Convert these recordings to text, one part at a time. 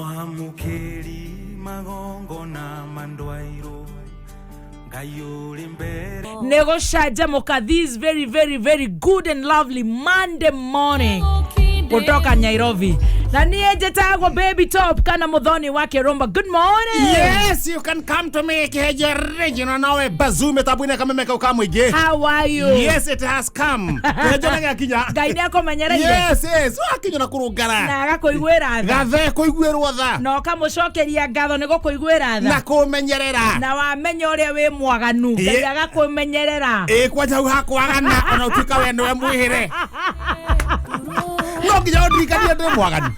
Mwamukeri magongo na mandwairo ngayuri mbere nego shajamoka this very very very good and lovely Monday morning kutoka Nairobi. Na niye jetagwa Baby Top kana mudhoni wake Romba. Good morning. Yes, you can come to me keje regional nawe bazume tabune kama meka ukamwige. How are you? Yes, it has come. Keje nga kinya. Gaide yako menyerere. Yes, wakinyo na kurugara. Na gakoigwera tha. Gathe koigwerwa tha. No kamucokeria ngatho nigo koigwera tha. Na kumenyerera. Na wamenya uria wi mwaganu. Ngai agakumenyerera. Kwaja hakwagana ona utuka wendo we mwihire. No kinya ndikania ndi mwaganu.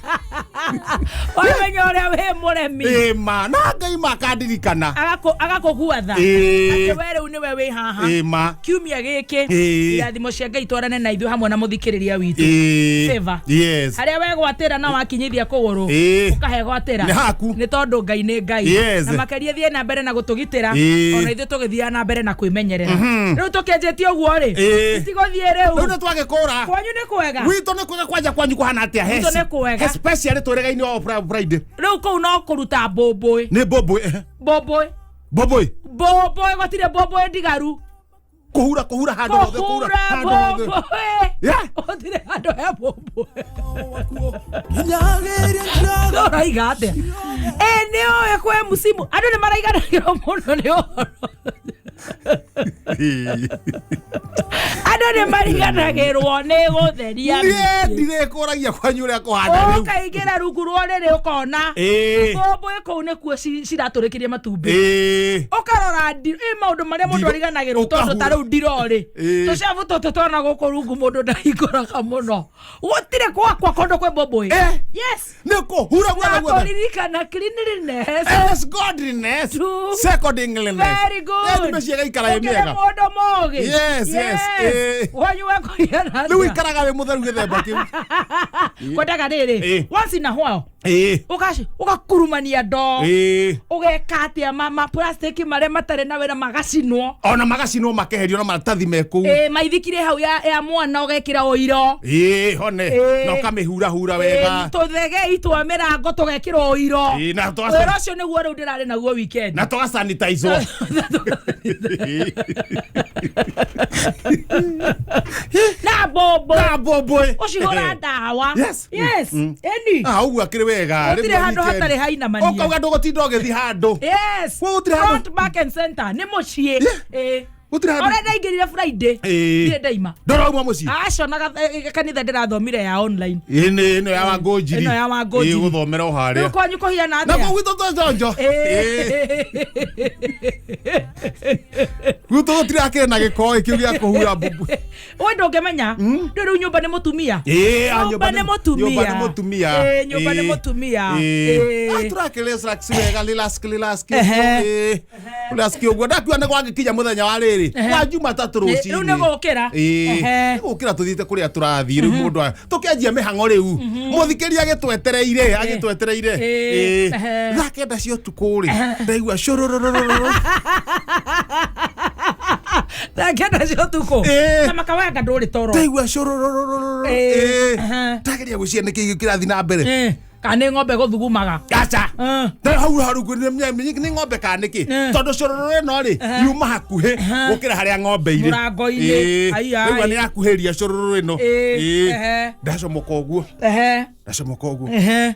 Wamenya uria wi muremi. Ma na ngai makandirikana. Agakugua tha. Akiwere uniwe wi haha. Ma kiumia giki irathimo cia Ngai twarane na ithu hamwe na muthikiriria witu. Favor. Yes. Haria we gwatira na wakinyithia kuguru ukahe gwatira. Ni tondu Ngai ni Ngai. Na makaria thie na mbere na gutugitira ona ithu tugithia na mbere na kwimenyerera. Riu tukenjetie uguo ri. Itigothie riu. Riu twagikura. Kwanyu ni kwega. Witu ni kwega kwanja kwanyu kuhana atia hesi. Witu ni kwega. Especially turegaini wa Friday. Riu ko no kuruta boboy. Ni boboy. Boboy. Boboy. Boboy gotire boboy ndigaru. Kuhura hando hothe kuhura hando hothe. Yeah. Otire hando ya boboy. Ora igate. Neo ekwe musimu. Ando ne maraigana kiro muno neo. Ando ne marigana kiro ne gotheria. Ndire koragia kwanyu ria kuhanda riu. Kaigera rungu rwone ri ukona. Boboy ko ne kuo ciraturikirie matumbi. Ukarora maundu maria mundu ariganagirwo tondu taru ndirori. Tucabu tutona guku rungu mundu ndaikoraga muno. Gutire kwa kondo kwe boboy. Yes. Neko hura gwa gwa. Kuririkana cleanliness. Yes, godliness. Second English. Very good. Ndimeciaga ikara yemiega. Modo mogi. Yes. Wanyu wako yana. Lu ikaraga we mutheru githemba kiu. Kodaga riri. Once in a while. Ugakurumania ndo. Ugekatia mama plastic mare matare na wera magacinwo. Ona magacinwo makeherio na maratathi meku. Maithikire hau ya mwana ugekira oiro. Hone. No kamihura hura wega. Tuthege itwa mirango tugekira oiro. Na to wera cio niguo riu ndirari naguo weekend. Na to sanitize. Na bobo. Ucihora ndawa. Yes. Eni. Ugu akiri wega. Utire hando hatari haina mania. Ukauga ndugutinda ugithi hando. Yes. Front back and center. Ni mucie. Utire hando. Ora ndaingirire Friday. Ndire daima. Ndoro umwe mucie. Aconaga kanitha ndirathomire ya online. Ino ya Wangojiri. Ino ya Wangojiri. Guthomera uharia. Kwanyu kuhiana atia. Na gwitũ tonjo. Gwitũ gutirakire na gikoi kiu gia kuhura bubu. We ndungemenya. Riu nyumba ni mutumia. Nyumba ni mutumia. Turakire relax wega relax. Relax uguo ndakiwa ne gwagikinya muthenya wa riri. Wa Jumatatu rucini. Riu ne gukira. Gukira tuthite kuria turathii riu mundu tukianjia mihango riu. Muthikiria agitwetereire. Thakenda cio tukuri. Ndaigua shororororo. Thakenda cio tuku. Kama kawanga nduri toro. Ndaigua shororororo. Tageria gucia niki kirathi na mbere. Kane ng'ombe guthugumaga. Gacha. Hau harugu ni ng'ombe kaniki. Tondu shorororo no ri yuma hakuhe gukira haria ng'ombe iri. Murango-ini. Riu ni akuheria shorororo ino. Ndacomoka uguo.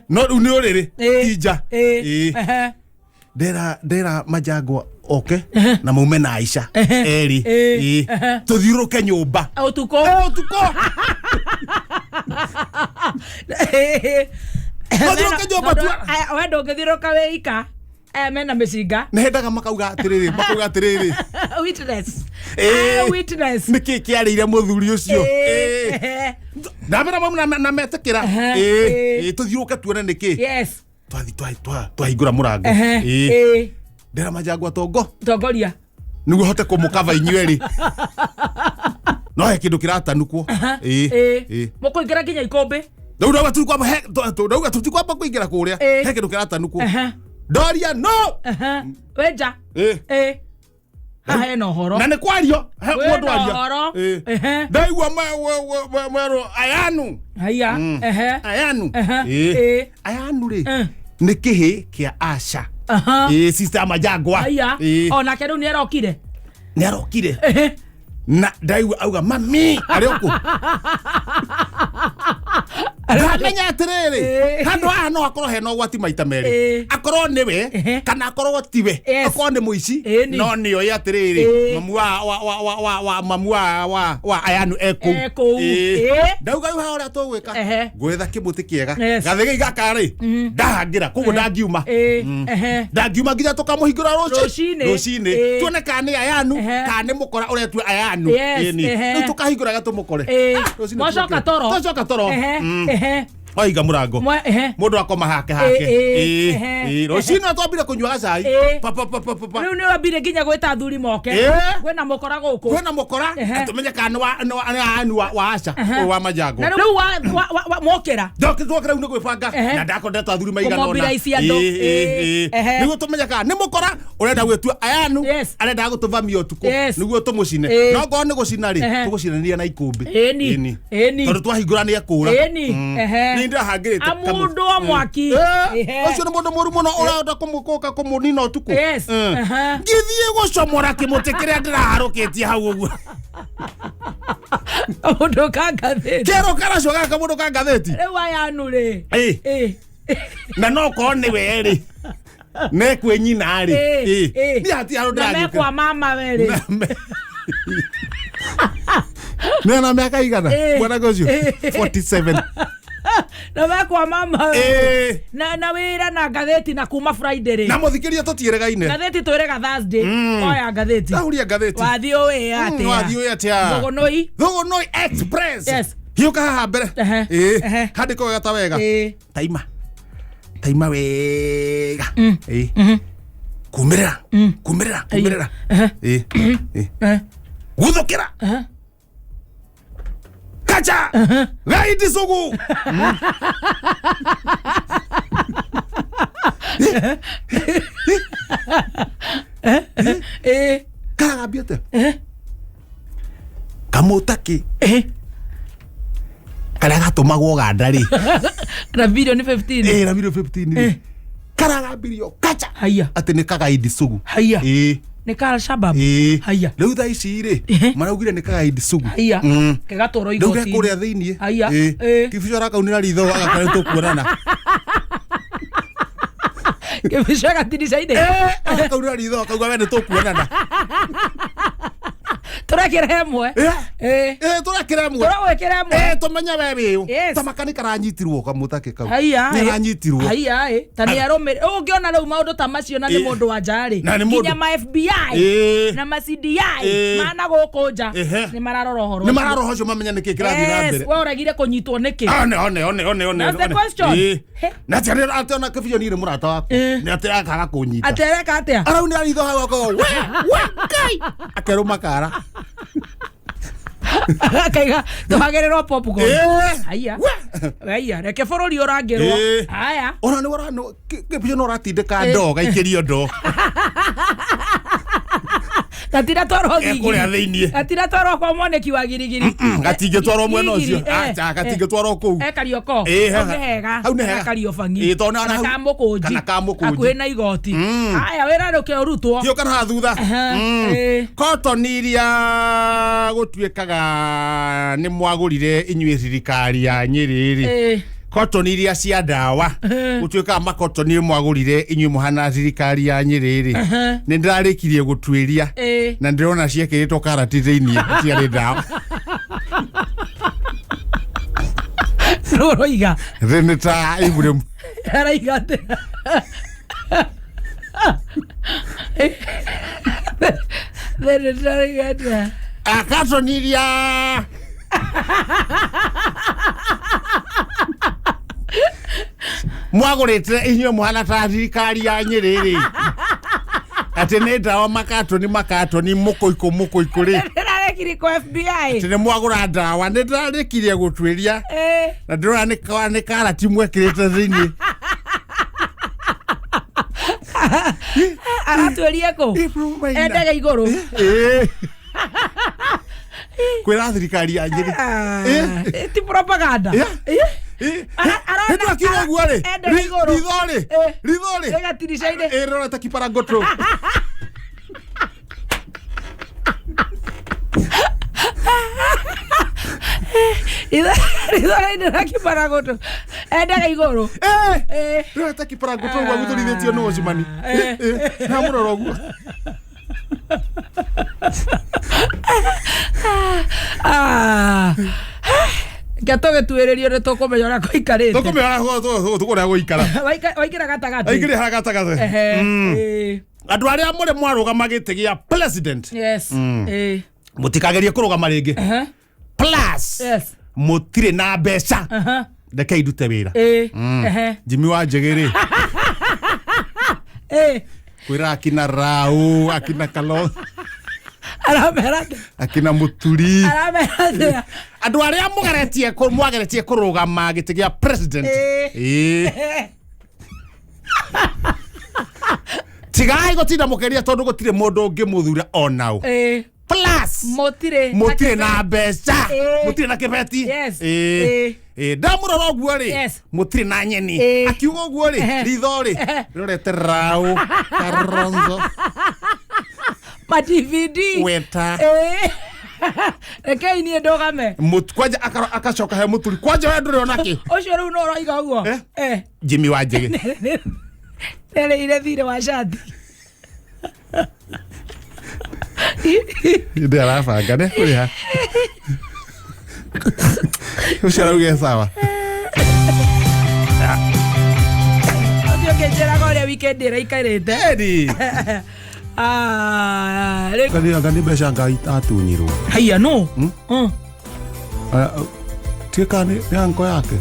No riu ni uriri. Ija. Ndera Majagwa oke na mume na Aisha eri tuthiuruke nyumba utuko tuthiuruke nyumba tu wendo ngithiuruka wika mena micinga nendaga makauga atiriri witness niki kiarire muthuri ucio ndamera mamu na metekira tuthiuruke tuone niki yes twahingura murango Ndera Majagwa tongoria niguo hote kumukava inyueri no he kindu kiratanukwo mukuingira kinya ikombe ndauga tukwamba kuingira kuria he kindu kiratanukwo Doria no weja hahe no horo na ne kwario he mundu aria ndaigua mwero ayanu haya ayanu ayanu ri nĩ kĩhĩ kĩa Asha sister Majagwa ona kĩrũ nĩ arokire na ndaiwa auga mami arĩ ũkũ Ramenya atiriri handu aha no akorwo hena ũgwati maita merĩ akorwo nĩwe kana akorwo tiwe akorwo nĩ mũici no nĩo ya atiriri mamu wa Ayanu eku ndauga uha ũrĩa tũgwĩka gwetha kĩmũtĩ kĩega gathege igakari ndahangira koguo ndangiuma nginya tukamũhingũra rũcinĩ tuone kana nĩ Ayanu kana nĩ mũkora ũrĩa tu Ayanu rĩu tukahingũra gatũmũkore mocoka toro Waiga murango mundu akoma hake rũcinĩ twambire kũnyua gacai rĩu nĩ wambire nginya gwĩta athuri moke kwĩna mũkora gũkũ kwĩna mũkora tumenye kana nĩ Ayanu wa Asha wa Majagwa na rĩu mokĩra ndokĩra rĩu nĩ gwĩbanga na ndakondeta athuri maigana ona nĩguo tumenye kana nĩ mũkora ũrenda gwĩtua Ayanu arenda gũtũvamia ũtukũ nĩguo tũmũcine no ngorwo nĩ gũcina rĩ tũgũcinania na ikũmbĩ tondũ twahingũra nĩ ekũra ndahangĩrĩte amundu wa mwaki ucio nĩ mũndũ mũru mũno ũrenda kũmũkũka kũmũnina ũtukũ ngithiĩ gũcomora kĩmũtĩ kĩrĩa ndĩraharũkĩtie hau ũguo mũndũ ka ngathĩti kero karacio gaka mũndũ ka ngathĩti rĩu Ayanu rĩ na no korwo nĩwe rĩ nekwe nyina rĩ nĩ hati harũ ndagĩka mekwa mama werĩ nena miaka igana mwana ũcio 47 na mekwa mama na wĩra na ngathĩti na kuma Friday rĩ na mũthikĩria tũtieregaine ngathĩti twĩrega Thursday oya ngathĩti ndahuria ngathĩti wathi ũĩ atĩa Thogonoi Express hiuka haha mbere handĩko wega ta wega taima wega kumĩrĩra guthũkĩra kacha gaidi sugu karabiate kamutaki kala gatumagwo gandari na video ni 15 na video 15 karabirio kacha haya ati ni kagaidi sugu haya ni ka Shabab haya rĩu thaa ici rĩ maraugire ni kagaidi sugu haya kegatoro igoti ndũge kũrĩa thĩinĩ haya kibicora kaunĩra ritho agakorwo tũkuonana kibicora tiricaine kaunĩra ritho akauga we nĩ tũkuonana turekere mwe turekere mwe tumenye we wĩũ ta makani karanyitirwo kamũtake kau nĩ ranyitirwo tani arũmĩrĩre ũngĩona rĩu maũndũ ta macio na nĩ mũndũ wa njarĩ nginya ma FBI na ma CDI mana gũkũ nja nĩ mararora ũhoro ũcio mamenya nĩkĩ kĩrathiĩ na mbere we ũregire kũnyitwo nĩkĩ That's the question na tĩarĩ atĩona kĩbicio nĩ mũrata waku nĩ atĩ akaga kũnyita atĩreka atĩa arau nĩ aritho hau akago we kai akerũma kara akaiga tũhagĩrĩrwo popcorn haya reke bũrũri ũrangĩrwo haya ona nĩ wara kĩbicio no ratindĩka ndo gaikĩrio ndo gatira twarwo thĩinĩ gatira twarwo kwa mwaneki wa girigiri gatingĩtwarwo mwena ũcio gatingĩtwarwo kũu ekarioko hau nĩ hega kario bangi kana kamũkũnji hakuhĩ na igoti haya wĩra rũke ũrutwo hiũka na thutha kotoni iria gũtuĩkaga nĩ mwagũrire inyuĩ thirikari ya Nyĩrĩ rĩ kotoni iria cia ndawa gũtuĩkaga makotoni mwagũrire inyuĩ mũhana thirikari ya Nyĩrĩ rĩ nĩ ndĩrarĩkirie gũtuĩria na ndĩrona ciekĩrĩtwo karati thĩinĩ ciarĩ ndawa roiga nĩ ta Ibrahim araiga akatoni iria mwagũrĩte inyuĩ mũhana ta thirikari ya Nyĩrĩ rĩ atĩ nĩ ndawa makatoni mũkũikũ rĩ ndĩrarekire kwa FBI atĩ nĩ mwagũra ndawa nĩ ndĩrarĩkirie gũtuĩria na ndĩrona nĩ karati mwekĩrĩte thĩinĩ aratuĩrie kũ endege igũrũ kwĩra thirikari ya Nyĩrĩ ti propaganda Ndio akiwa guare. Ridhole. Ega tirishaine. Rora takiparagoto. Ridhole takiparagoto. Ega igoro. Rora takiparagoto wa guthurithitio no Osmani. Na muroro guo. Gatoge tuererio ne tokomenya ora koikarite. Tokomenya tukora goikara. Waikira gatagati. Waikira gatagati. Andu aria muri mwarugamagiite gia president. Yes. Mutikagerie kurugama ringi. Plus. Yes. Mutire na mbeca. Ndeke idute wira. Jimmy wa Njegere. Kwira akina Rau, akina Kalo. Aramerate. Akina Muturi. Aramerate. Andu aria mwageretie kurugama gite gia president. Tigai gotinda mukeria tondu gutire mundu ungi muthura onau. Plus mutire na mbeca. Mutire na kibeti. Ndamurora guo ri mutire na nyeni. Akiugo guo ri ritho ri rorete Rau Karonzo ma DVD weta Rekei ni ndogame kwanja akacoka he muturi kwanja we nduri onaki ucio riu no roiga guo Jimmy wa Njege ile thire wa shati Ndio arafanga ne uri ha ucio rauge sawa Ndio kejera gore weekend iraikairite edi Kani besha ngai atunyirwo. Haya no. Tika ni yanko yake.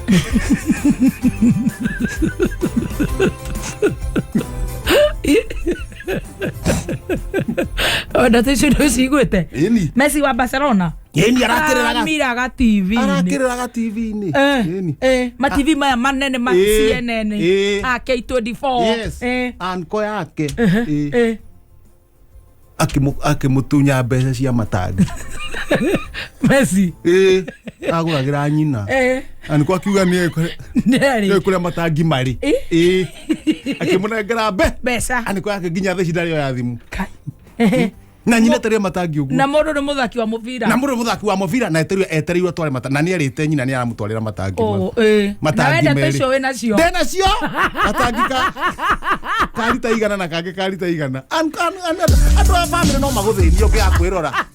Onda tisho sigwete. Eni. Messi wa Barcelona. Eni arakiriraga. Miraga TV. Arakiriraga TV ni. Eni. Ma TV ma manene ma CNN. K24. Yes. Anko yake. Akimutunya mbeca cia matangi. Messi. Aguragira nyina. Aniko akiuga ni kule matangi mari. Akimunengera mbeca. Aniko yake ginya theci ndario ya thimu. Na nyina teria matangi uguo. Na mundu ni muthaki wa muvira. Na mundu muthaki wa muvira na eterirwo tware matangi. Na ni erite nyina ni aramutwarira matangi. Matangi meri. Na wenda cio wina cio. Ndena cio. Matangi karita igana na kage karita igana. Andu a family no maguthinio ngi akwirora.